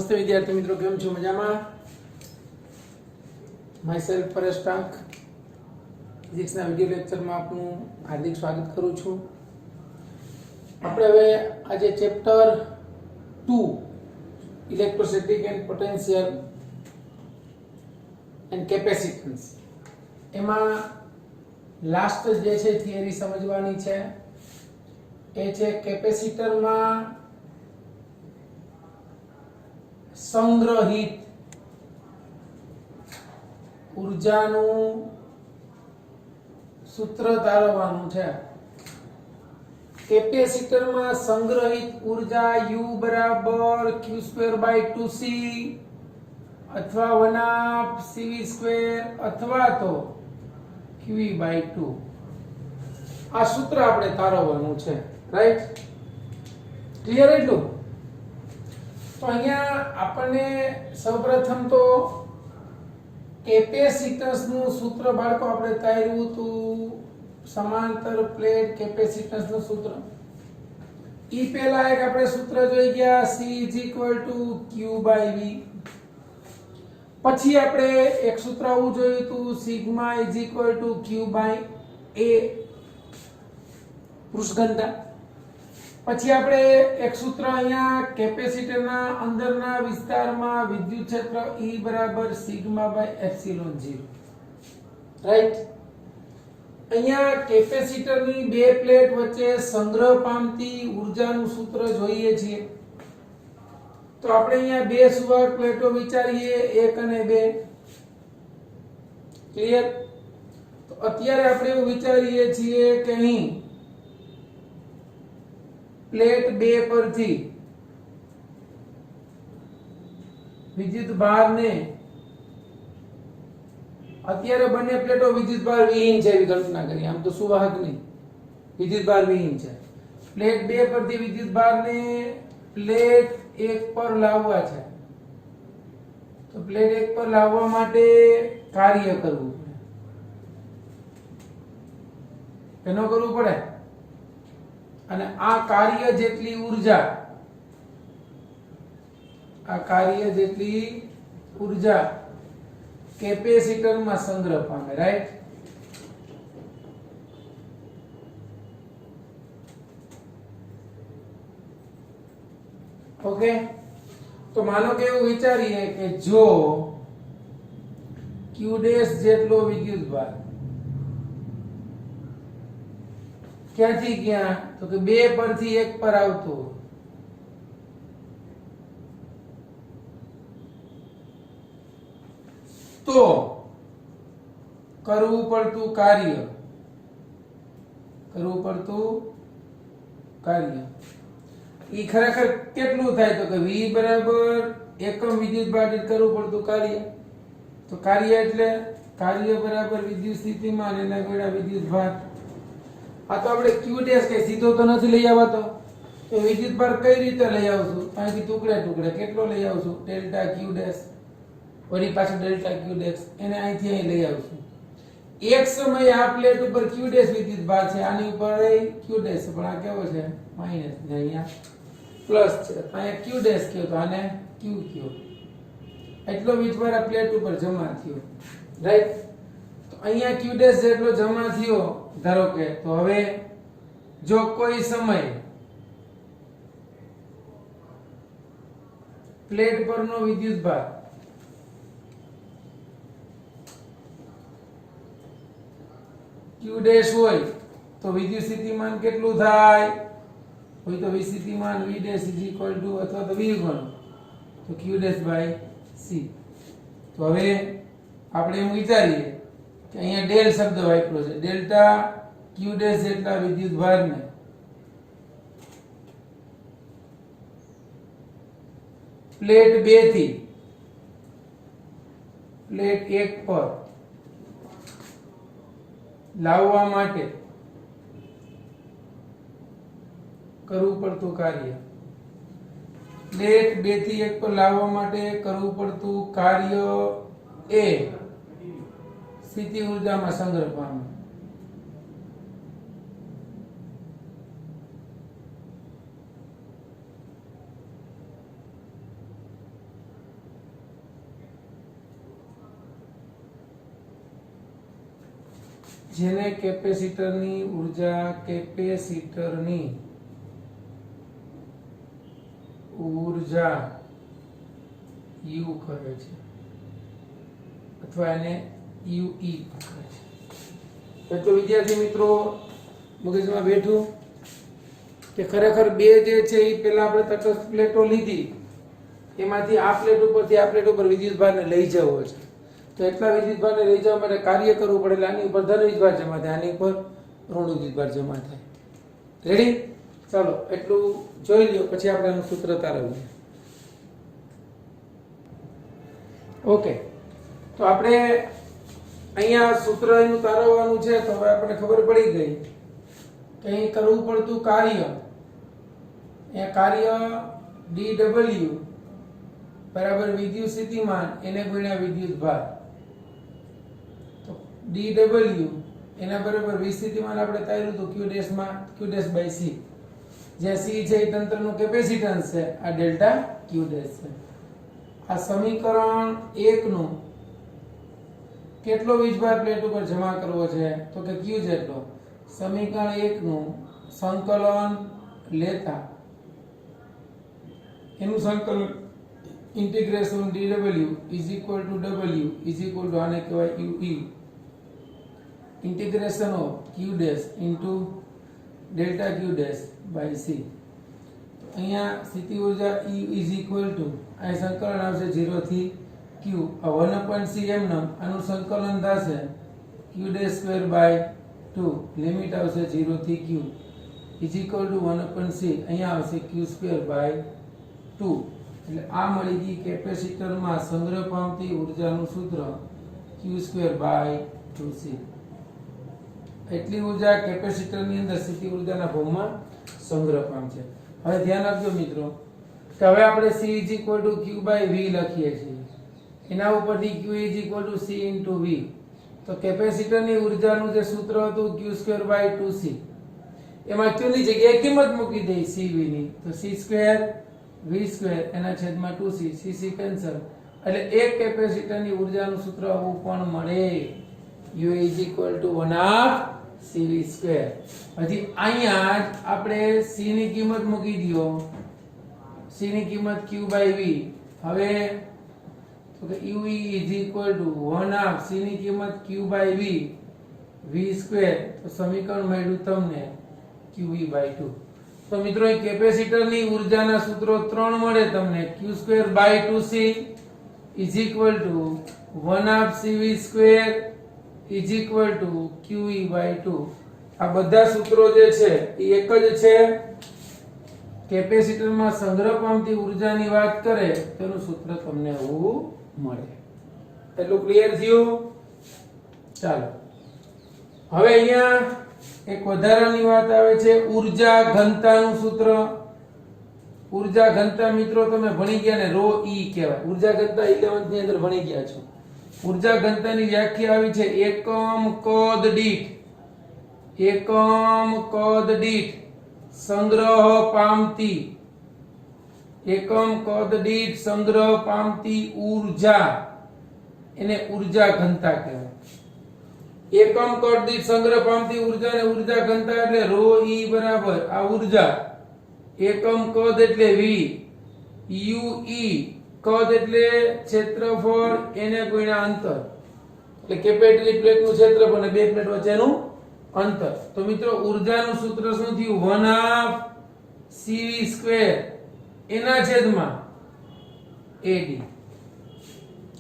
નમસ્તે વિદ્યાર્થી મિત્રો, કેમ છો? મજામાં? માય સેલ્ફ પરેશ ટાંક ફિઝિક્સના વિડિયો લેક્ચરમાં આપનું હાર્દિક સ્વાગત કરું છું. આપણે હવે આજે chapter 2 electrostatic and potential and capacitance એમાં લાસ્ટ જે છે થિયરી સમજવાની છે એ છે કેપેસિટરમાં સંગ્રહિત ઊર્જાનું સૂત્ર તારવવાનું છે. કેપેસિટરમાં સંગ્રહિત ઊર્જા U બરાબર q²/2c અથવા 1/cv² અથવા તો qv/2 આ સૂત્ર આપણે તારવવાનું છે. રાઈટ? ક્લિયર એટલું? તો અહીંયા આપણને સૌપ્રથમ તો કેપેસિટન્સ નું સૂત્ર બાળકો આપણે તાર્યું હતું, સમાંતર પ્લેટ કેપેસિટન્સ નું સૂત્ર. ઈ પહેલા એક આપણે સૂત્ર જોઈ ગયા C q/v. પછી આપણે એક સૂત્ર આવું જોયું હતું સિગ્મા q/a પૃષ્ઠઘનતા. પછી આપણે એક સૂત્ર અહીંયા કેપેસિટરના અંદરના વિસ્તારમાં વિદ્યુત ક્ષેત્ર E બરાબર σ/ε0. રાઈટ? અહીંયા કેપેસિટરની બે પ્લેટ વચ્ચે સંગ્રહ પામતી ઊર્જાનું સૂત્ર જોઈએ છીએ. તો આપણે અહીંયા બે સુવાહક પ્લેટો વિચારીએ, 1 અને 2. ક્લિયર? તો અત્યારે આપણે એવું વિચારીએ છીએ કે અહીં પ્લેટ 2 પરથી વિદ્યુત ભારને, અત્યારે બંને પ્લેટો વિદ્યુત ભાર વિહીન છે એવી કલ્પના કરીએ. આમ તો સુવાહક નહીં, વિદ્યુત ભાર વિહીન છે. પ્લેટ 2 પરથી વિદ્યુત ભારને પ્લેટ 1 પર લાવવા છે. તો પ્લેટ 1 પર લાવવા માટે કાર્ય કરવું પડે. એનો કરવું પડે. અને આ કાર્ય જેટલી ઊર્જા કેપેસિટરમાં સંગ્રહ પામે. રાઈટ? ઓકે. તો માનો કે એવું વિચારીએ કે જો q' જેટલો વિદ્યુત ભાર ક્યાંથી ક્યાં, તો કે 2 પરથી 1 પર આવતો, તો કરવું પડતું કાર્ય ઈ ખરેખર કેટલું થાય? તો કે v બરાબર એકમ વિદ્યુત ભાર દીઠ કરવું પડતું કાર્ય. તો કાર્ય એટલે કાર્ય બરાબર વિદ્યુત સ્થિતિમાન એના ગુણ્યા વિદ્યુત ભાર. આ તો આપણે q' કે સીધો તો નથી લઈ આવતો. તો વિદ્યુત ભાર કઈ રીતે લઈ આવશું? અહીંથી ટુકડે કેટલો લઈ આવશું? Delta q'. વળી પાછું ડેલ્ટા q', એને અહીંથી અહીં લઈ આવશું. એક સમયે આ પ્લેટ ઉપર q' વિદ્યુત ભાર છે, આની ઉપર q', પણ આ કેવો છે? માઈનસ ને અહીંયા પ્લસ છે. અહીંયા q' કયો તો આને q કયો. એટલો વીજભાર આ પ્લેટ ઉપર જમા થયો. રાઈટ? તો અહીંયા q' જેટલો જમા થયો ધારો કે, તો હવે જો કોઈ સમય પ્લેટ પરનો વિદ્યુત ભાર q' હોય તો વિદ્યુત સ્થિતિમાન કેટલું થાય? હોય તો વિસ્થિતિમાન v' અથવા તો v ગણો તો q'/c. તો હવે આપણે એમ વિચારીએ કે અહીંયા ડેલ શબ્દ વાપર્યો છે. ડેલ્ટા q' જેટલા વિદ્યુત ભારને પ્લેટ 2 થી પ્લેટ 1 પર લાવવા માટે કરવું પડતું કાર્ય. પ્લેટ 2 થી 1 પર લાવવા માટે કરવું પડતું કાર્ય એ સ્થિતિ ઊર્જામાં સંગ્રહ પામે. જેને કેપેસિટરની ઉર્જા U કહે છે અથવા એને UE કહે છે। તો વિદ્યાર્થી મિત્રો મગજમાં બેઠું કે ખરેખર બે જે છે એ પહેલા આપણે તટસ્થ પ્લેટો લીધી, એમાંથી આ પ્લેટ ઉપરથી આ પ્લેટ ઉપર વિદ્યુતભારને લઈ જવો છે। તો એટલા વિદ્યુતભારને લઈ જવા માટે કાર્ય કરવું પડે, એટલે આની ઉપર ધન વિદ્યુતભાર જમા થાય, આની ઉપર ઋણ વિદ્યુતભાર જમા થાય। રેડી? ચાલો એટલું જોઈ લ્યો, પછી આપણે એનું સૂત્ર તારવીએ। ઓકે, તો આપણે અહીંયા સૂત્ર એનું તારવવાનું છે। તો હવે આપણને ખબર પડી ગઈ કે અહીં કરવું પડતું કાર્ય, એ કાર્ય dw બરાબર વિદ્યુત સ્થિતિમાન એને ગુણ્યા વિદ્યુતભાર। તો dw એના બરાબર વિસ્થિતિમાન આપણે તાર્યું તો q ડેશ માં q ડેશ બાય c, જ્યાં c છે એ તંત્રનું કેપેસિટન્સ છે, આ ડેલ્ટા q ડેશ છે। આ સમીકરણ 1 નું કેટલો વીજભાર પ્લેટ ઉપર જમા કરવો છે તો કે q જેટલો। સમીકરણ 1 નું સંકલન લેતા એનું સંકલન integration dw is equal to w is equal to આને કહેવાય ue integration of q dash into delta q dash by c। અહીંયા સ્થિતિ ઉર્જા E ઇઝ ઇક્વલ ટુ આ સંકલન આવશે 0 થી q, આ 1/c એમ નમ આનું સંકલન થશે q dash square by 2, limit આવશે 0 થી q is equal two 1/c, અહીંયા આવશે q સ્ક્વેર બાય 2। એટલે આ મળી ગઈ કેપેસિટરમાં સંગ્રહ પામતી ઉર્જાનું સૂત્ર q સ્ક્વેર બાય 2c। એટલી ઉર્જા કેપેસિટરની અંદર સ્થિતિ ઉર્જાના ભાગમાં સંગ્રહ પામશે। હવે ધ્યાન આપજો મિત્રો કે હવે આપણે c q v લખીએ છીએ, એના ઉપરથી q c v। તો કેપેસિટરની ઉર્જાનું જે સૂત્ર હતું q સ્ક્વેર બાય 2c, એમાં q ની જગ્યાએ કિંમત મૂકી દઈ cv ની, તો c સ્ક્વેર v સ્ક્વેર એના છેદમાં 2c, c કેન્સલ, એટલે એક કેપેસિટરની ઉર્જાનું સૂત્ર આવું પણ મળે u = 1/cv સ્ક્વેર। હજી અહીંયા આપણે c ની કિંમત મૂકી દયો, c ની કિંમત q બાય v। હવે તો કે u = 1/2 c ની કિંમત q by v, v square, તો સમીકરણ મળ્યું તમને qv બાય 2। તો મિત્રો એ કેપેસિટરની ઉર્જાના સૂત્રો 3 મળે તમને, q square by 2c is equal to 1/cv square is equal to qe by 2। આ બધા સૂત્રો જે છે એ એક જ છે, કેપેસિટરમાં સંગ્રહ પામતી ઉર્જાની વાત કરે તેનું સૂત્ર તમને આવું મળે। એટલું ક્લિયર થયું? ચાલો હવે અહીંયા એક વધારાની વાત આવે છે, ઉર્જા ઘનતાનું સૂત્ર। ઉર્જા ઘનતા મિત્રો તમે ભણી ગયા ને, ρe કહેવાય। ઉર્જા ઘનતા 11th ની અંદર ભણી ગયા છો। ઉર્જા ઘનતાની વ્યાખ્યા આવી છે એકમ કદ દીઠ સંગ્રહ પામતી, એકમ કદ દીઠ સંગ્રહ પામતી ઉર્જા, એને ઉર્જા ઘનતા કહેવાય। એકમ કદ દીઠ સંગ્રહ પામતી ઉર્જા ને ઉર્જા ઘનતા એટલે ρe બરાબર આ ઉર્જા, એકમ કદ એટલે v, ue કદ એટલે ક્ષેત્રફળ એને ગુણ્યા અંતર, એટલે કેપેસિટરની પ્લેટનું ક્ષેત્રફળ અને બે પ્લેટ વચ્ચેનું અંતર। તો મિત્રો ઉર્જાનું સૂત્ર શું થયું? 1/cv સ્ક્વેર એના છેદમાં ad।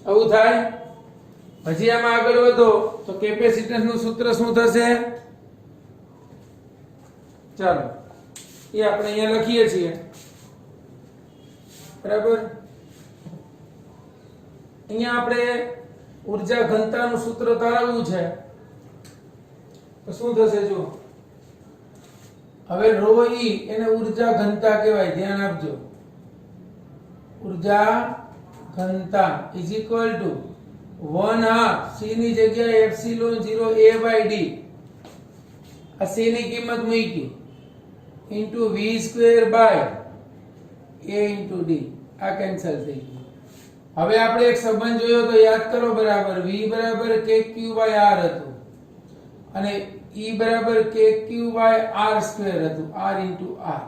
આવું થાય। હજી આમાં આગળ વધો તો કેપેસિટન્સનું સૂત્ર શું થશે? ચાલો એ આપણે અહીંયા લખીએ છીએ, બરાબર। અહીંયા આપણે ઉર્જા ઘનતાનું સૂત્ર તારવવું છે, તો શું થશે જો, હવે ρe એને ઉર્જા ઘનતા કહેવાય, ધ્યાન આપજો। ઉર્જા ઘનતા ઇઝ ઇક્વલ ટુ 1/2 c ની જગ્યાએ એપ્સિલોન 0a/d, આ c ની કિંમત મૂકી into v square by a into d, આ કેન્સલ થઈ ગયું। હવે આપણે એક સંબંધ જોયો તો યાદ કરો બરાબર, v બરાબર kq/r હતો, અને E બરાબર kq/r² હતું, r into r.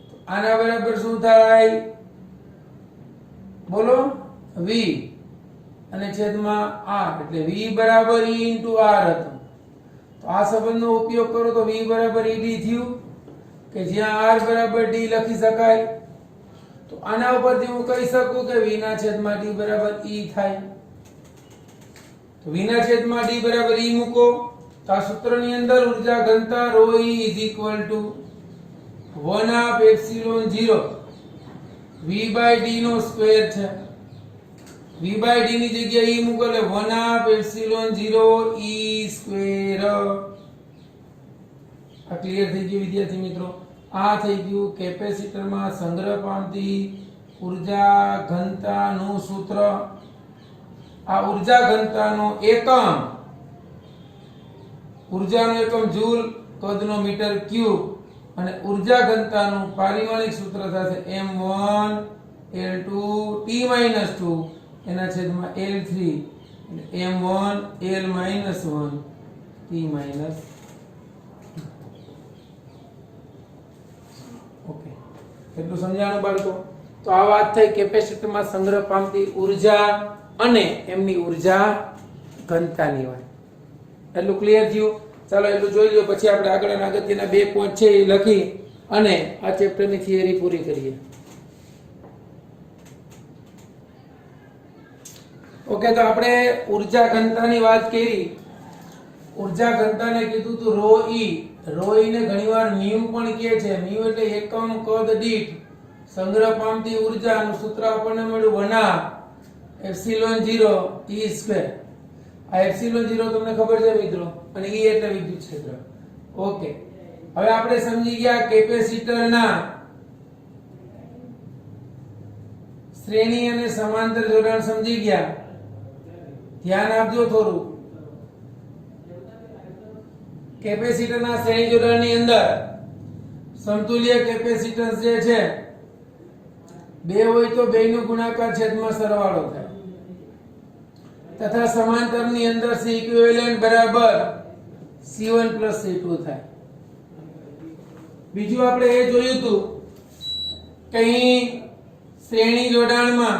તો આના બરાબર શું થાય? બોલો, v અને છેદમાં r, એટલે v બરાબર E into r હતું. તો આ સંબંધનો ઉપયોગ કરો તો v બરાબર ed થયું, કે જ્યાં r બરાબર d લખી શકાય. તો આના ઉપરથી હું કહી શકું કે v ના છેદમાં d બરાબર e થાય. તો v ના છેદમાં d બરાબર e મૂકો તો આ સૂત્રની અંદર ઊર્જા ઘનતા ρe is equal to 1/2 epsilon 0 v/d નો સ્ક્વેર છે. v/d ની જગ્યાએ e મૂકો એટલે 1/2 એપ્સિલોન 0 e સ્ક્વેર. આ ક્લિયર થઈ ગયું વિદ્યાર્થી મિત્રો? આ થઈ ગયું કેપેસિટરમાં સંગ્રહ પામતી ઊર્જા ઘનતાનું સૂત્ર. આ ઊર્જા ઘનતાનો એકમ, ઊર્જાનો એકમ જૂલ, કદનો મીટર ક્યુબ, અને ઊર્જા ઘનતાનું પારિમાણિક સૂત્ર થશે m1 L2 T-2 એના છેદમાં L3 m1 L-1 T-. Okay, એટલું સમજાણું બાળકો? તો આ વાત થઈ કેપેસિટરમાં સંગ્રહ પામતી ઊર્જા અને એમની ઊર્જા ઘનતાની વાત. એટલું ક્લિયર થયું? ચાલો એટલું જોઈ લો, પછી આપણે આગળના અગત્યના 2 પોઈન્ટ છે એ લખી અને આ ચેપ્ટરની થિયરી પૂરી કરીએ. ઓકે, તો આપણે ઊર્જા ઘનતાની વાત કરી. ઊર્જા ઘનતાને કીધું તું ρe ને ઘણીવાર μ પણ કહે છે. μ એટલે એકમ કદ દીઠ સંગ્રહ પામતી ઊર્જાનું સૂત્ર આપણને મળ્યું 1/ε0 e². આ ε0 તમને ખબર છે મિત્રો, અને e એટલે વિદ્યુત ક્ષેત્ર. ઓકે, હવે આપણે સમજી ગયા કેપેસિટરના શ્રેણી અને સમાંતર જોડાણ સમજી ગયા. ધ્યાન આપજો થોડું. કેપેસિટરના શ્રેણી જોડાણની અંદર સમતુલ્ય કેપેસિટન્સ જે છે 2 હોય તો 2 નો ગુણાકાર છેદમાં સરવાળો થાય, તથા સમાંતરની અંદર C ઇક્વિવેલન્ટ બરાબર C1 + C2 થાય. બીજું આપણે એ જોયું હતું કે અહીં શ્રેણી જોડાણમાં,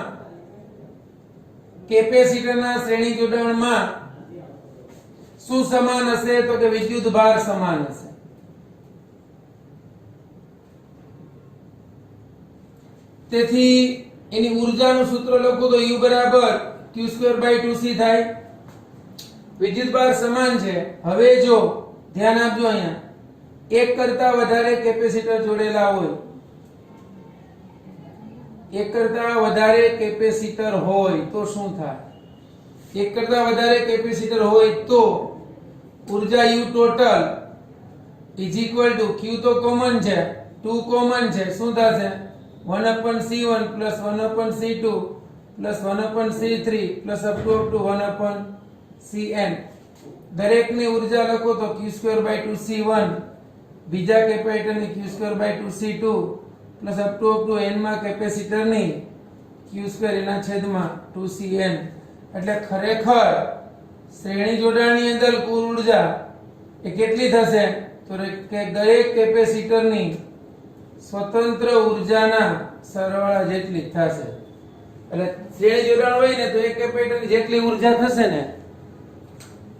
કેપેસિટરના શ્રેણી જોડાણમાં શું સમાન હશે? તો કે વિદ્યુત ભાર સમાન હશે. તેથી એની ઊર્જાનું સૂત્ર લખો તો U બરાબર q²/2c થાય. વિદ્યુત ભાર સમાન છે. હવે જો ધ્યાન આપજો, અહીંયા એક કરતા વધારે કેપેસિટર જોડેલા હોય, એક કરતા વધારે કેપેસિટર હોય તો શું થાય? એક કરતા વધારે કેપેસિટર હોય તો ઊર્જા U total is equal to q તો કોમન છે, 2 કોમન છે, શું થશે? 1/c1 + 1/c2 + 1/c3 + up to 1/cn. દરેકની ઊર્જા લખો તો q²/2c1, બીજા કેપેસિટરની q²/2c2 + up to n માં કેપેસિટરની q² એના છેદમાં 2cn. એટલે ખરેખર શ્રેણી જોડાણની અંદર કુલ ઊર્જા એ કેટલી થશે? તો કે દરેક કેપેસિટરની સ્વતંત્ર ઊર્જાના સરવાળા જેટલી થશે. એટલે શ્રેણી જોડાણ હોય ને તો એક કેપેસિટરની જેટલી ઊર્જા થશે ને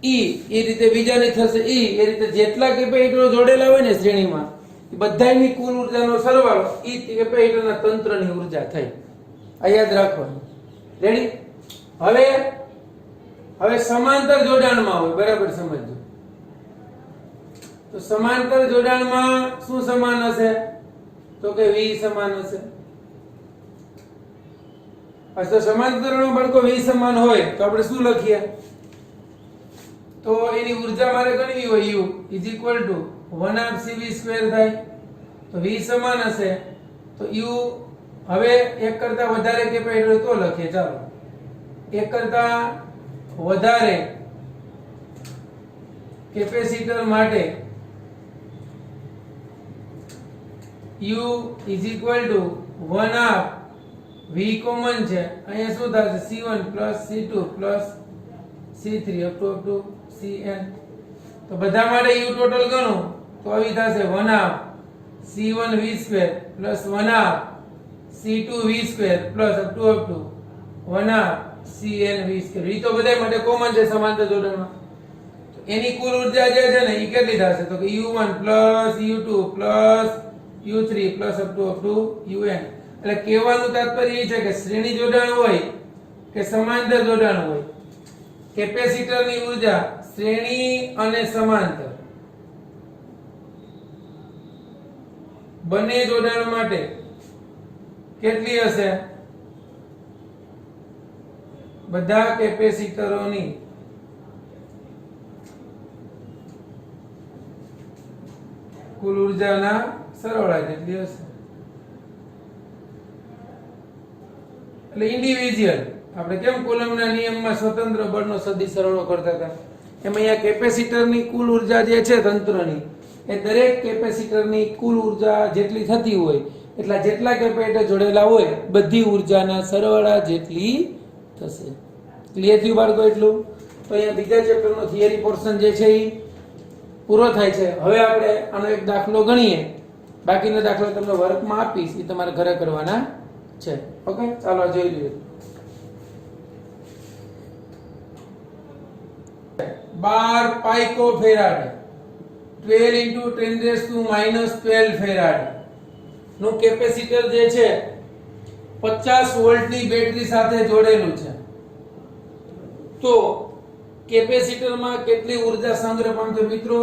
E, એ રીતે બીજાની થશે E. એ રીતે જેટલા કેપેસિટરો જોડેલા હોય ને શ્રેણીમાં એ બધાની કુલ ઊર્જાનો સરવાળો E કેપેસિટરના તંત્રની ઊર્જા થઈ. આ યાદ રાખવાનું. રેડી? હવે સમાંતર જોડાણમાં હોય, બરાબર સમજજો. તો સમાંતર જોડાણમાં શું સમાન હશે? તો કે V સમાન હશે. તો સમાંતરનો બળકો V સમાન હોય તો આપણે શું લખીએ? તો એની ઊર્જા મારે ગણવી હોય U is equal to 1/cv² થાય. તો V સમાન હશે તો U, હવે એક કરતા વધારે કેપેસિટર તો લખીએ. ચાલો, એક કરતા વધારે કેપેસિટર માટે U is equal to 1/2 V common છે, અહીંયા શું થશે? C1 + C2 + C3 up to Cn. તો બધા માટે u ટોટલ ગણો તો આવી થશે 1/2 c1 v square plus 1/2 c2 v square plus up to 1/2 cn v square. ઈ તો બધા માટે કોમન છે સમાંતર જોડાણમાં. તો એની કુલ ઊર્જા જે છે ને ઈ કેટલી થશે તો કે u1 plus u2 plus u3 plus up two un. એટલે કહેવાનું તાત્પર્ય એ છે કે શ્રેણી જોડાણ હોય કે સમાંતર જોડાણ હોય, કેપેસિટરની ઊર્જા શ્રેણી અને સમાંતર બંને જોડાણ માટે કેટલી હશે? બધા કેપેસિટરોની કુલ ઊર્જાના સરવાળા જેટલી હશે. એટલે ઇન્ડિવિડ્યુઅલ આપણે કેમ કુલમના નિયમમાં સ્વતંત્ર બળનો સદિશ સરવાળો કરતા હતા, એમ અહીંયા કેપેસિટરની કુલ ઊર્જા જે છે તંત્રની એ દરેક કેપેસિટરની કુલ ઊર્જા જેટલી થતી હોય એટલા જેટલા કેપેસિટર જોડેલા હોય બધી ઊર્જાના સરવાળા જેટલી થશે. ક્લિયર થયું બાળકો? એટલું તો અહીંયા બીજા ચેપ્ટરનો થિયરી પોર્શન જે છે એ પૂરો થાય છે. હવે આપણે આનો એક દાખલો ગણીએ, બાકીનો દાખલો તમને વર્કમાં આપીશ, એ તમારે ઘરે કરવાના છે. ઓકે, ચાલો જોઈ લઈએ. 12 પાઇકો ફેરાડ 12 × 10⁻12 ફેરાડ નું કેપેસિટર જે છે 50 વોલ્ટની બેટરી સાથે જોડેલું છે. તો કેપેસિટરમાં કેટલી ઊર્જા સંગ્રહ પામશે? મિત્રો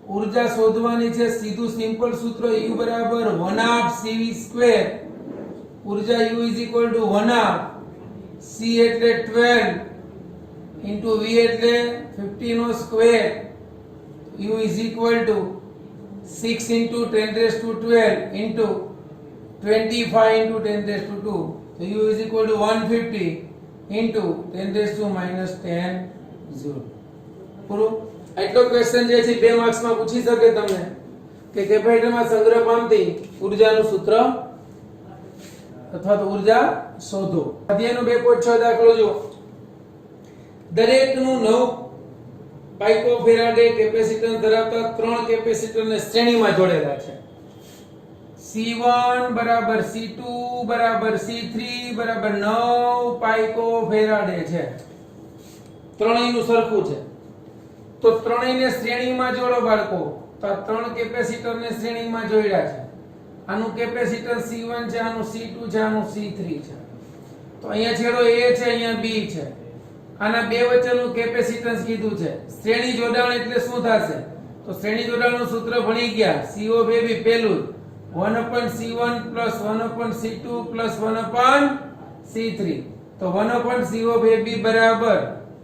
ઊર્જા શોધવાની છે, સીધું સિમ્પલ સૂત્ર U બરાબર 1/2 CV². ઊર્જા U = 1/2 C એટલે 12 * V એટલે 15/2. U = 6 × 10⁻12 * 25 × 10⁻². તો U = 150 × 10⁻10 0. પૂરું. એટલો ક્વેશ્ચન જે છે 2 માર્ક્સમાં પૂછી શકે તમને કે કેપેસિટરમાં સંગ્રહ પામતી ઊર્જાનું સૂત્ર અથવા તો ઊર્જા શોધો. અધ્યાયનો 2.6 દાખલો જો. દરેકનું 9 પાઇકોફેરાડે કેપેસિટન્સ ધરાવતા 3 કેપેસિટરને શ્રેણીમાં જોડેલા છે. C1 બરાબર C2 બરાબર C3 બરાબર 9 પાઇકોફેરાડે છે. ત્રણેયનું સરખું છે. તો ત્રણેયને શ્રેણીમાં જોડો બાળકો. તો આ 3 કેપેસિટરને શ્રેણીમાં જોડ્યા છે. આનું કેપેસિટર C1 છે, આનું C2 છે, આનું C3 છે. તો અહીંયા છેડો A છે, અહીંયા B છે. આના બે વચ્ચેનું કેપેસિટન્સ કીધું છે. શ્રેણી જોડાણ એટલે શું થશે? તો શ્રેણી જોડાણનું સૂત્ર ભણી ગયા. CO2 પહેલું 1/C1 + 1/C2 + 1/C3. તો 1/CO2 બરાબર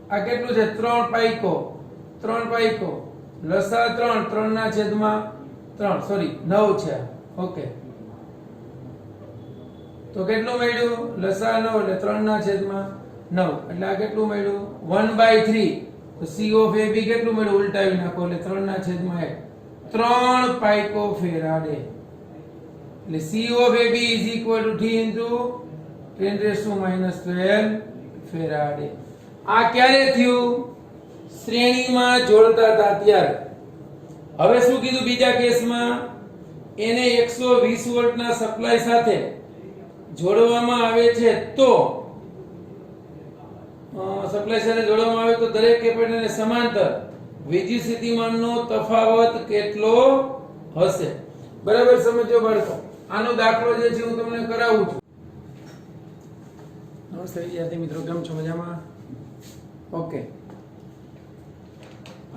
આ કેટલું છે? 3 પાઇકો. 3 પાઇકો લસા 3/3 સોરી 9 છે. ઓકે, તો કેટલું મળ્યું? લસા 9 એટલે 3/9 એટલે આ કેટલું મળ્યું? 1/3. તો CO2 કેટલું મળ્યું? ઉલટાવી નાખો એટલે 3/1. 3 પાઇકોફેરાડે. એટલે CO2 = 3 × 10⁻12 ફેરાડે. આ ક્યારે થયું? શ્રેણીમાં જોડતા હતા ત્યારે. હવે શું કીધું બીજા કેસમાં? એને 120 વોલ્ટના સપ્લાય સાથે જોડવામાં આવે છે તો દરેક કેપેસિટરને સમાંતર વિદ્યુત સ્થિતિમાનનો તફાવત કેટલો હશે? બરાબર સમજો બાળકો. આનો દાખલો જે છે હું તમને કરાવું છું. નમસ્તે વિદ્યાર્થી મિત્રો, કેમ છો? મજામાં? ઓકે,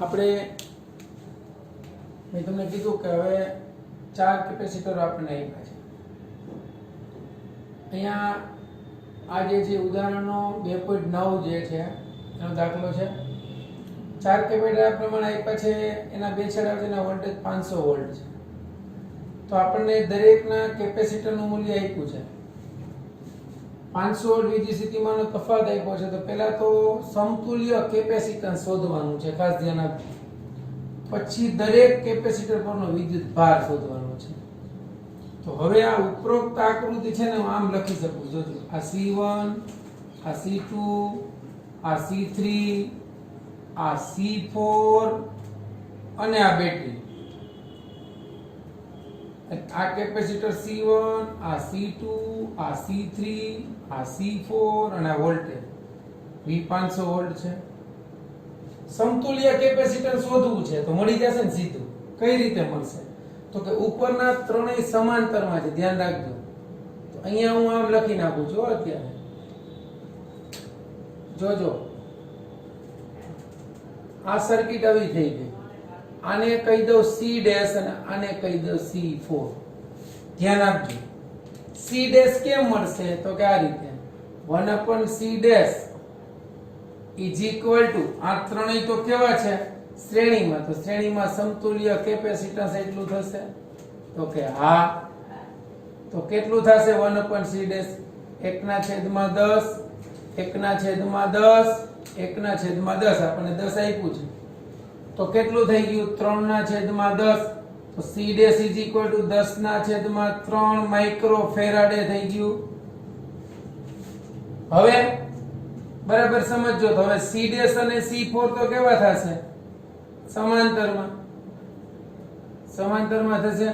આપણે મેં તમને કીધું કે હવે 4 કેપેસિટર આપણને આપ્યા છે. અહીંયા આ જે છે ઉદાહરણનો 2.9 જે છે એનો દાખલો છે. 4 કેપેસિટર આ પ્રમાણે આપ્યા છે. એના બે છેડા વચ્ચેના વોલ્ટેજ 500 વોલ્ટ છે. તો આપણને દરેકના કેપેસિટરનું મૂલ્ય આપ્યું છે. 500 વોલ્ટ વિદ્યુત સ્થિતિમાનનો તફાવત આપ્યો છે. તો પહેલા તો સમતુલ્ય કેપેસિટન્સ શોધવાનું છે, ખાસ ધ્યાન આપજો. પછી દરેક કેપેસિટર પરનો વિદ્યુત ભાર શોધવાનો છે. તો હવે આ ઉપરોક્ત આકૃતિ છે ને હું આમ લખી શકું. જોજો, આ C1, આ C2, આ C3, આ C4 અને આ બેટરી, આ કેપેસિટર C1, આ C2, આ C3, આ C4 અને આ વોલ્ટેજ V500 વોલ્ટ છે. સમતુલ્ય કેપેસિટર શોધવું છે તો મળી જશે ને સીધું. કઈ રીતે મળશે? તો કે ઉપરના ત્રણેય સમાંતરમાં છે, ધ્યાન રાખજો. તો અહીંયા હું આમ લખી નાખું છું અત્યારે, જોજો આ સર્કિટ આવી થઈ ગઈ. આને કહી દઉં C ડેશ અને આને કહી દઉં C4. ધ્યાન આપજો. C ડેશ કેમ મળશે? તો કે આ રીતે 1/C dash is equal two, આ ત્રણેય તો કેવા છે? શ્રેણીમાં. તો શ્રેણીમાં સમતુલ્ય કેપેસિટન્સ એટલું થશે. તો કે હા. તો કેટલું થશે? 1/C dash 1/10, 1/10, 1/10. આપણને 10 આપ્યું છે તો કેટલું થઈ ગયું? 3/10. તો C dash is equal two 10/3 માઇક્રોફેરાડે થઈ ગયું. હવે બરાબર સમજો. તો હવે C ડેશ અને C4 તો કેવા થશે? સમાંતરમાં. સમાંતરમાં થશે.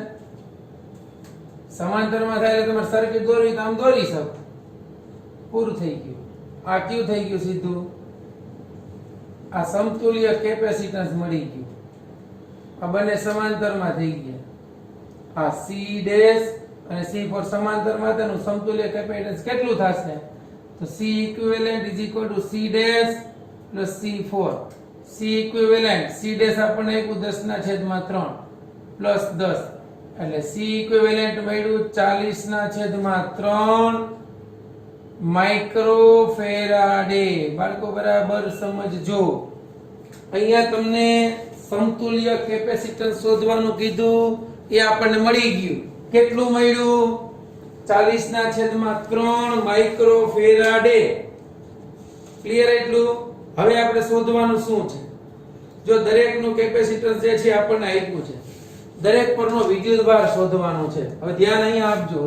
સમાંતરમાં થાય એટલે તમારે સર્કિટ દોરવી તો આમ દોરી શકો. પૂરું થઈ ગયું. આ ક્યુ થઈ ગયું સીધું. આ સમતુલ્ય કેપેસિટન્સ મળી ગયું. આ બંને સમાંતરમાં થઈ ગયા. આ C ડેશ અને C4 સમાંતરમાં તેનું સમતુલ્ય કેપેસિટન્સ કેટલું થશે? તો C equivalent is equal to C dash plus C4. C equivalent, C dash આપણને આપ્યું 10/3 plus 10 એટલે C equivalent મળ્યું 40/3 માઇક્રોફેરાડે. બાળકો બરાબર સમજજો. અહીંયા તમને સમતુલ્ય કેપેસિટન્સ શોધવાનું કીધું, એ આપણને મળી ગયું. કેટલું મળ્યું? 40/3 માઇક્રોફેરાડે. ક્લિયર એટલું? હવે આપણે શોધવાનું શું છે? જો દરેકનું કેપેસિટન્સ જે છે આપણને આપ્યું છે, દરેક પરનો વિદ્યુતભાર શોધવાનો છે. હવે ધ્યાન અહીંયા આપજો.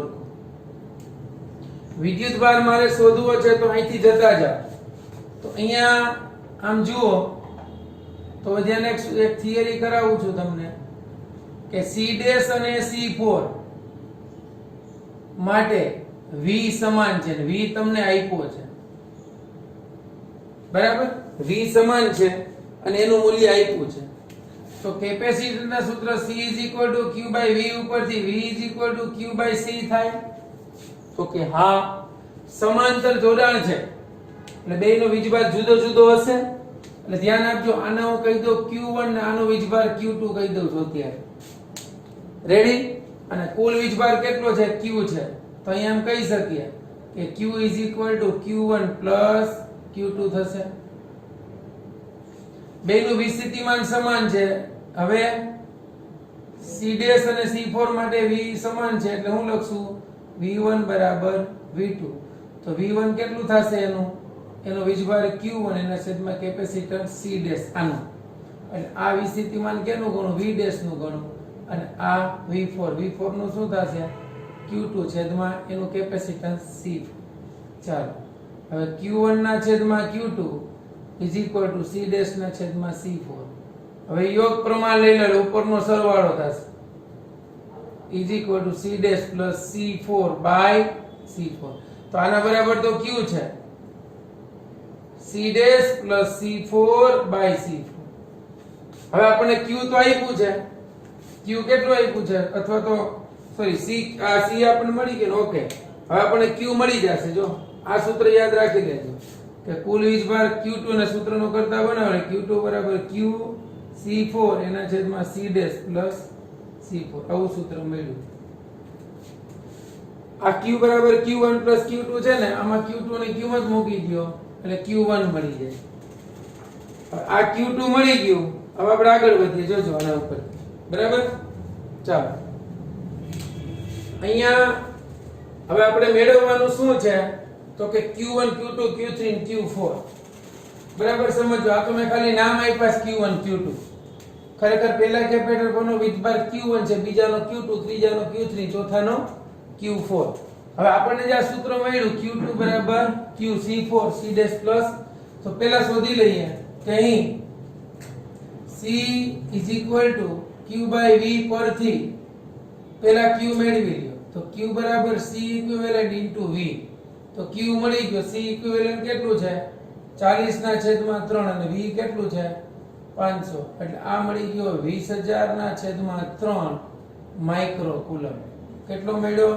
વિદ્યુતભાર મારે શોધવો છે તો અહીંથી જતા જાઓ. તો અહીંયા આમ જુઓ તો ધ્યાન એક થિયરી કરાવું છું તમને કે C ડેશ અને C4 માટે V સમાન છે. V તમને આપ્યો છે, બરાબર? V સમાન છે અને એનું મૂલ્ય આપ્યું છે. તો કેપેસિટરના સૂત્ર C q/V ઉપરથી V q/C થાય. તો કે હા, સમાંતર જોડાણ છે એટલે બેયનો વીજભાર જુદો જુદો હશે. એટલે ધ્યાન આપજો. આને હું કહી દઉં Q1 ને આનો વીજભાર Q2 કહી દઉં છું અત્યારે. રેડી? અને કુલ વીજભાર કેટલો છે? Q છે. તો અહીંયા એમ કહી શકીએ કે Q = Q1 + Q2 થશે. બેયનું વિસ્થિતિમાન સમાન છે. હવે C ડેશ અને C4 માટે V સમાન છે એટલે હું લખશું V1 = V2. તો V1 કેટલું થશે? એનો વીજભાર Q1 એના છેદમાં કેપેસિટન્સ C ડેશ આનું. એટલે આ વિસ્થિતિમાન કેનું ગણું? V ડેશ નું ગણું. અને આ V4 નું શું થશે? Q2 છેદમાં એનું કેપેસિટન્સ C. ચાલો હવે Q1 ના છેદમાં Q2 = C ડેશ ના છેદમાં C4. હવે યોગ પ્રમાણ લઈ લે, ઉપરનો સરવાળો થશે = C dash plus C4 by C4. તો આના બરાબર તો Q છે, C dash plus C4 by C4. હવે આપણને Q તો આપ્યું છે. Q કેટલું આપ્યું છે? અથવા તો સોરી C આપણને મળી ગયું. ઓકે, હવે આપણને Q મળી જશે. જો આ સૂત્ર યાદ રાખી લેજો કે કુલ વીજભાર Q2 ના સૂત્રનો કરતા બનાવે Q2 = Q C4 એના છેદમાં C ડેશ plus C4. આવું સૂત્ર મળ્યું. આ Q = Q1 plus Q2 છે ને, આમાં Q2 ની કિંમત મૂકી દો એટલે Q1 મળી જાય. આ Q2 મળી ગયું. હવે આપણે આગળ વધીએ. જોજો આના ઉપર. બરાબર? ચાલો અહીંયા હવે આપણે મેળવવાનું શું છે? તો કે Q1 Q2 Q3 અને Q4. બરાબર સમજો. આ તો મેં ખાલી નામ આપ્યા Q1 Q2. ખરેખર પહેલા કેપેસિટર પરનો વીજભાર Q1 છે, બીજાનો Q2, ત્રીજાનો Q3, ચોથાનો Q4. હવે આપણને જે આ સૂત્ર મળ્યું Q2 = Q C4 C dash plus, તો પહેલા શોધી લઈએ કે અહીં C is equal to q by v પરથી પહેલા q મેળવી લ્યો તો q બરાબર c ઇક્વિવેલન્ટ ઇન્ટુ v તો q મળી ગયો c ઇક્વિવેલન્ટ કેટલું છે 40 ના છેદમાં 3 અને v કેટલું છે 500 એટલે આ મળી ગયો 20000 ના છેદમાં 3 માઇક્રો કુલમ કેટલો મળ્યો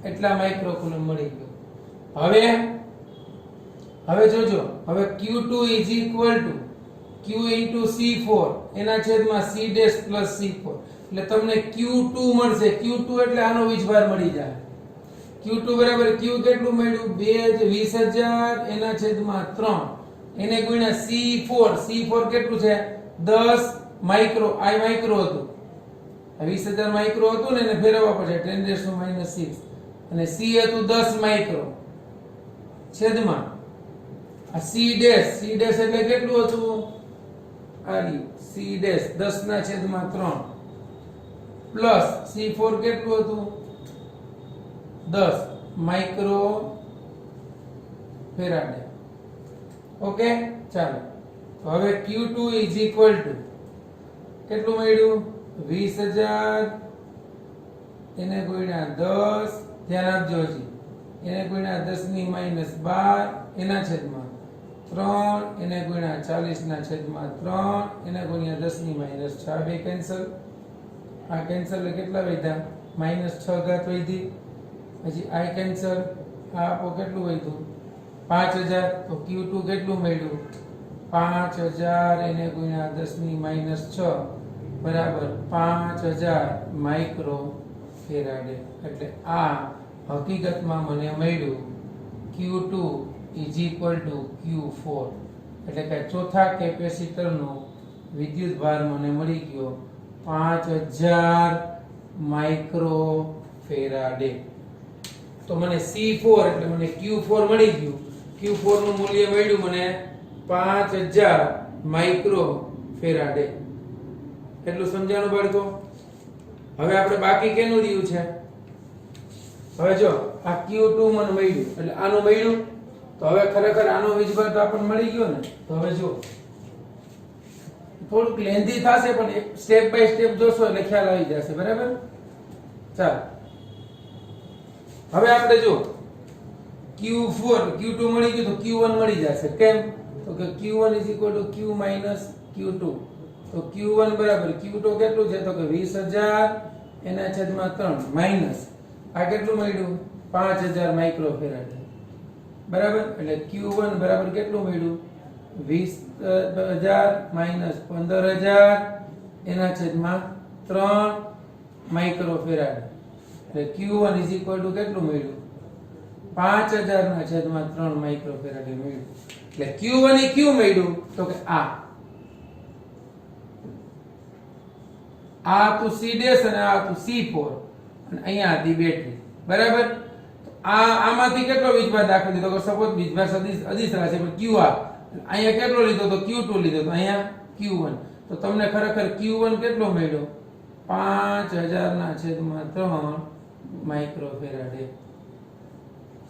એટલા માઇક્રો કુલમ મળી ગયો હવે જોજો હવે q2 is equal to q into c4 એના છેદમાં c ડેશ પ્લસ c4 એટલે તમને q2 મળશે q2 એટલે આનો વીજભાર મળી જાય q2 બરાબર q કેટલું મળ્યું 20000 એના છેદમાં 3 એને ગુણ્યા c4 કેટલું છે 10 માઇક્રો આ માઇક્રો હતું આ 20000 માઇક્રો હતું ને એને ફેરવવા પડશે 10⁻⁻6 અને c હતું 10 માઇક્રો છેદમાં આ c ડેશ એટલે કેટલું હતું આ c ડેશ 10 ના છેદમાં 3 પ્લસ c4 કેટલું હતું 10 માઇક્રો ફેરાડે ઓકે ચાલો તો હવે q2 ઇઝ ઇક્વલ ટુ કેટલું મળ્યું 20000 એને ગુણ્યા 10 ધ્યાન આપજો હજી એને ગુણ્યા 10⁻12 એના છેદમાં 3 એને ગુણ્યા 40 ના છેદમાં 3 એને ગુણ્યા 10⁻6 બે કેન્સલ આ કેન્સલ એટલે કેટલા વધ્યા -6 ઘાત વધી પછી આ કેન્સલ આ આપો કેટલું વધ્યું 5000 તો q2 કેટલું મળ્યું 5000 એને ગુણ્યા 10⁻6 બરાબર 5000 માઇક્રો ફેરાડે એટલે આ હકીકતમાં મને મળ્યું q2 is equal two q4 એટલે કે ચોથા કેપેસિટરનો વિદ્યુત ભાર મને મળી ગયો 5000 માઇક્રો ફેરાડે તો મને C4 એટલે મને Q4 મળી ગયું Q4 નું મૂલ્ય મળ્યું મને 5000 માઇક્રો ફેરાડે એટલું સમજાણું બાળકો હવે આપણે બાકી કેનું રહ્યું છે હવે જો આ Q2 મને મળ્યું એટલે આનું મળ્યું તો હવે ખરેખર આનો વીજભાર તો આપણને મળી ગયો ને તો હવે જો થોડુંક લેન્ધી થશે પણ સ્ટેપ બાય સ્ટેપ જોશો એટલે ખ્યાલ આવી જશે બરાબર ચાલો હવે આપણે જો Q2 મળી ગયું તો Q1 મળી જશે કેમ તો કે Q1 Q Q2 તો Q1 બરાબર Q2 કેટલું છે તો કે 20000 એના છેદમાં 3 માઈનસ આ કેટલું મળ્યું 5000 માઇક્રો ફેરાડે બરાબર એટલે Q1 બરાબર કેટલું મળ્યું 20000 માઈનસ 15000 એના છેદમાં 3 માઇક્રો ફેરાડે એટલે Q1 કેટલું મળ્યું 5000 ના છેદમાં 3 માઇક્રો ફેરાડે મળ્યું એટલે Q1 એ ક્યુ મળ્યું તો કે આ તો C ડેશ અને આ તો C4 અને અહીંયા હતી બેટરી બરાબર આમાંથી કેટલો વીજભાર દાખવી દીધો કે સપોઝ વીજભાર અદિશ રહેશે પણ QR અહીંયા કેટલો લીધો તો Q2 લીધો તો અહીંયા Q1 તો તમને ખરેખર Q1 કેટલો મળ્યો 5000 ના છેદમાં 3 માઇક્રો ફેરાડે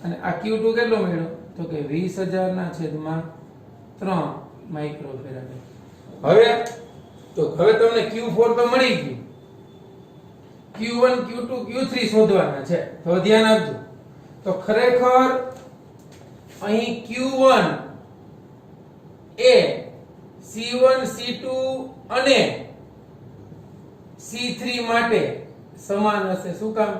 અને આ Q2 કેટલો મળ્યો તો કે 20000 ના છેદમાં 3 માઇક્રો ફેરાડે હવે તમને Q4 તો મળી ગયું Q1 Q2 Q3 શોધવાના છે તો ધ્યાન આપજો તો ખરેખર અહીં Q1 એ C1 C2 અને C3 માટે સમાન હશે શું કામ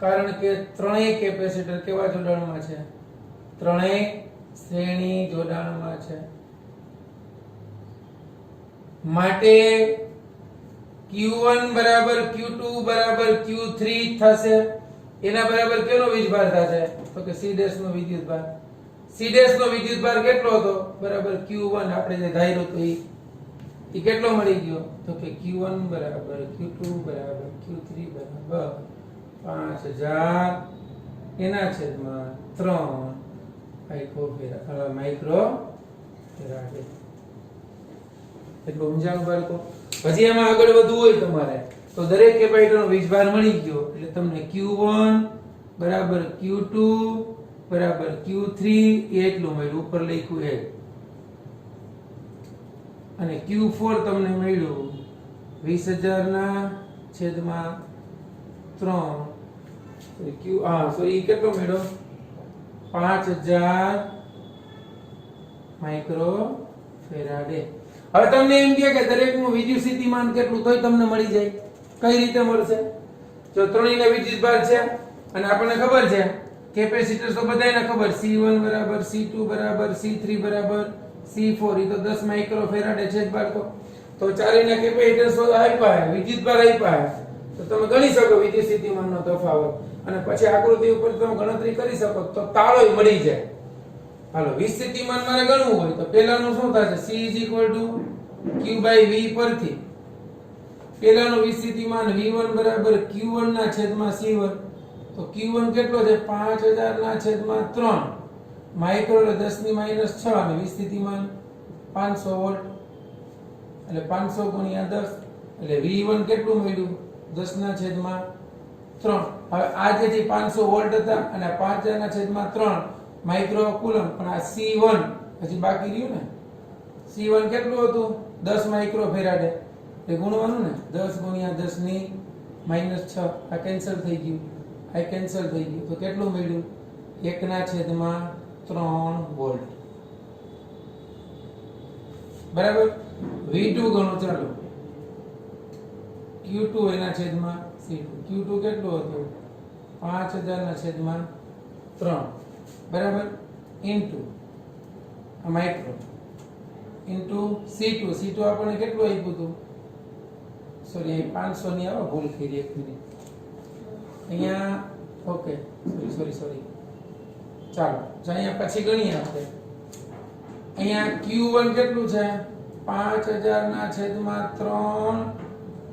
કારણ કે ત્રણેય કેપેસિટર કેવા જોડાણમાં છે ત્રણેય શ્રેણી જોડાણમાં છે માટે Q1 બરાબર Q2 બરાબર Q3 થશે એના બરાબર કેનો વીજભાર થશે તો કે C' નો વિદ્યુતભાર C' નો વિદ્યુતભાર કેટલો હતો બરાબર Q1 આપણે જે ધાર્યો તો એ કેટલો મળી ગયો તો કે Q1 બરાબર Q2 બરાબર Q3 બરાબર 5000 એના છેદમાં 3 માઇક્રો ફેરાડે એટલું સમજાણું બાળકો પછી આમાં આગળ વધવું હોય તમારે તો દરેક કેપેસિટરનો વીજભાર મળી ગયો એટલે તમને Q1 બરાબર Q2 બરાબર Q3 એટલું મળ્યું, ઉપર લખ્યું એ, અને Q4 તમને મળ્યું 20,000 ના છેદમાં 3. ઈ કેટલો મળ્યો? 5,000 માઇક્રો ફેરાડે. હવે તમને એમ કહે કે દરેકનું વિદ્યુત સ્થિતિમાન કેટલું, તોય તમને મળી જાય. કઈ રીતે મળશે? જો ત્રણેયના વિદ્યુત ભાર છે અને આપણને ખબર છે કેપેસિટર તો બધાયને ખબર, C1 બરાબર C2 બરાબર C3 બરાબર C4, ઈ તો 10 માઇક્રો ફેરાડે છે જ બાળકો. તો ચારેયના કેપેસિટર તો આપ્યા, વિદ્યુત ભાર આપ્યા, તો તમે ગણી શકો વિદ્યુત સ્થિતિમાનનો તફાવત, અને પછી આકૃતિ ઉપર તમે ગણતરી કરી શકો તો તાળોય મળી જાય. હાલો, વિદ્યુત સ્થિતિમાન મારે ગણવું હોય તો પહેલાનું શું થશે? C Q/V પરથી પહેલાનું વિદ્યુત સ્થિતિમાન V1 બરાબર Q1 ના છેદમાં C1, તો Q1 કેટલો છે? 5,000 ના છેદમાં 3 માઇક્રો, એટલે 10 ની -6, અને વિદ્યુત સ્થિતિમાન 500 વોલ્ટ, એટલે 500 ગુણ્યા 10, એટલે V1 કેટલું મળ્યું? 10 ના છેદમાં 3. હવે આ જે 500 વોલ્ટ હતા અને 5,000 ના છેદમાં 3 માઇક્રો કુલમ, પણ આ C1 હજી બાકી રહ્યું ને. C1 કેટલું હતું? 10 માઇક્રો ફેરાડે, એ ગુણવાનું ને, 10 ગુણ્યા 10 ની -6, આ કેન્સલ થઈ ગયું, આ કેન્સલ થઈ ગયું, તો કેટલું મળ્યું? 1 ના છેદમાં 3 વોલ્ટ. બરાબર. V2 ગણો ચાલો. Q2 એના છેદમાં C2, Q2 કેટલું હતું? 5,000 ના છેદમાં 3 બરાબર, ઇન્ટુ આ માઇક્રો, ઇન્ટુ C2. C2 આપણને કેટલું આપ્યું હતું? સોરી, અહીં 500 ની આવે, ભૂલ થઈ ગઈ, 1 મિનિટ અહીંયા. ઓકે, સોરી, ચાલો જો અહીંયા પછી ગણીએ આપણે. અહીંયા Q1 કેટલું છે? 5,000 ના છેદમાં 3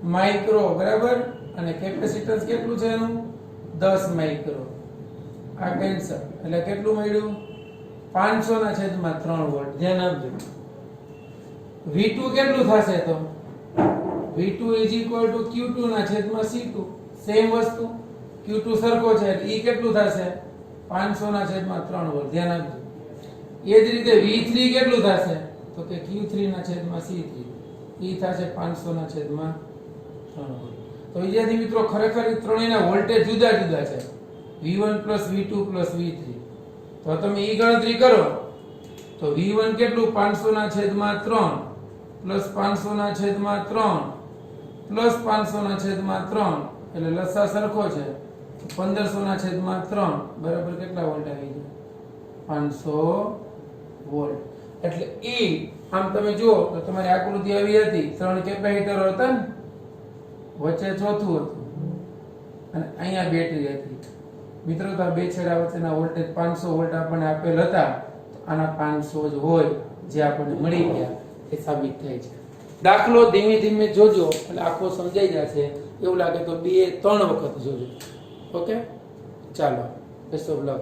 માઇક્રો બરાબર, અને કેપેસિટન્સ કેટલું છે એનું? 10 માઇક્રો. આ કેન્સલ, એટલે કેટલું મળ્યું? 500 ના છેદમાં 3 વોલ્ટ. ધ્યાન આપજો. V2 કેટલું થશે? તો V2 Q2 ના છેદમાં C2, સેમ વસ્તુ. Q2 સરખો છે એટલે ઈ કેટલું થશે? 500 ના છેદમાં 3 વોલ્ટ. ધ્યાન આપજો. એ જ રીતે V3 કેટલું થશે? તો કે Q3 ના છેદમાં C3, ઈ થશે 500 ના છેદમાં 3 વોલ્ટ. તો વિદ્યાર્થી મિત્રો, ખરેખર ત્રણેયના વોલ્ટેજ જુદા જુદા છે, V1 V2 V3. તો તમે ઈ ગણતરી કરો તો V1 કેટલું? 500 ના છેદમાં 3 પ્લસ 500 ના છેદમાં 3 પ્લસ 500 ના છેદમાં 3, એટલે લસા સરખો છે, 1500 ના છેદમાં 3 બરાબર કેટલા વોલ્ટ આવી જાય? 500 વોલ્ટ. એટલે ઈ આમ તમે જુઓ તો તમારી આકૃતિ આવી હતી, 3 કેપેસિટરો હતા ને, વચ્ચે ચોથું હતું, અને અહીંયા બેટરી હતી. મિત્રો, તો આ બે છેડા વચ્ચેના વોલ્ટેજ 500 વોલ્ટ આપણને આપેલ હતા, તો આના 500 જ હોય જે આપણને મળી ગયા, એ સાબિત થાય છે. દાખલો ધીમે ધીમે જોજો એટલે આખો સમજાઈ જશે. એવું લાગે તો 2-3 વખત જોજો. ઓકે, ચાલો, બેસ્ટ ઓફ લક.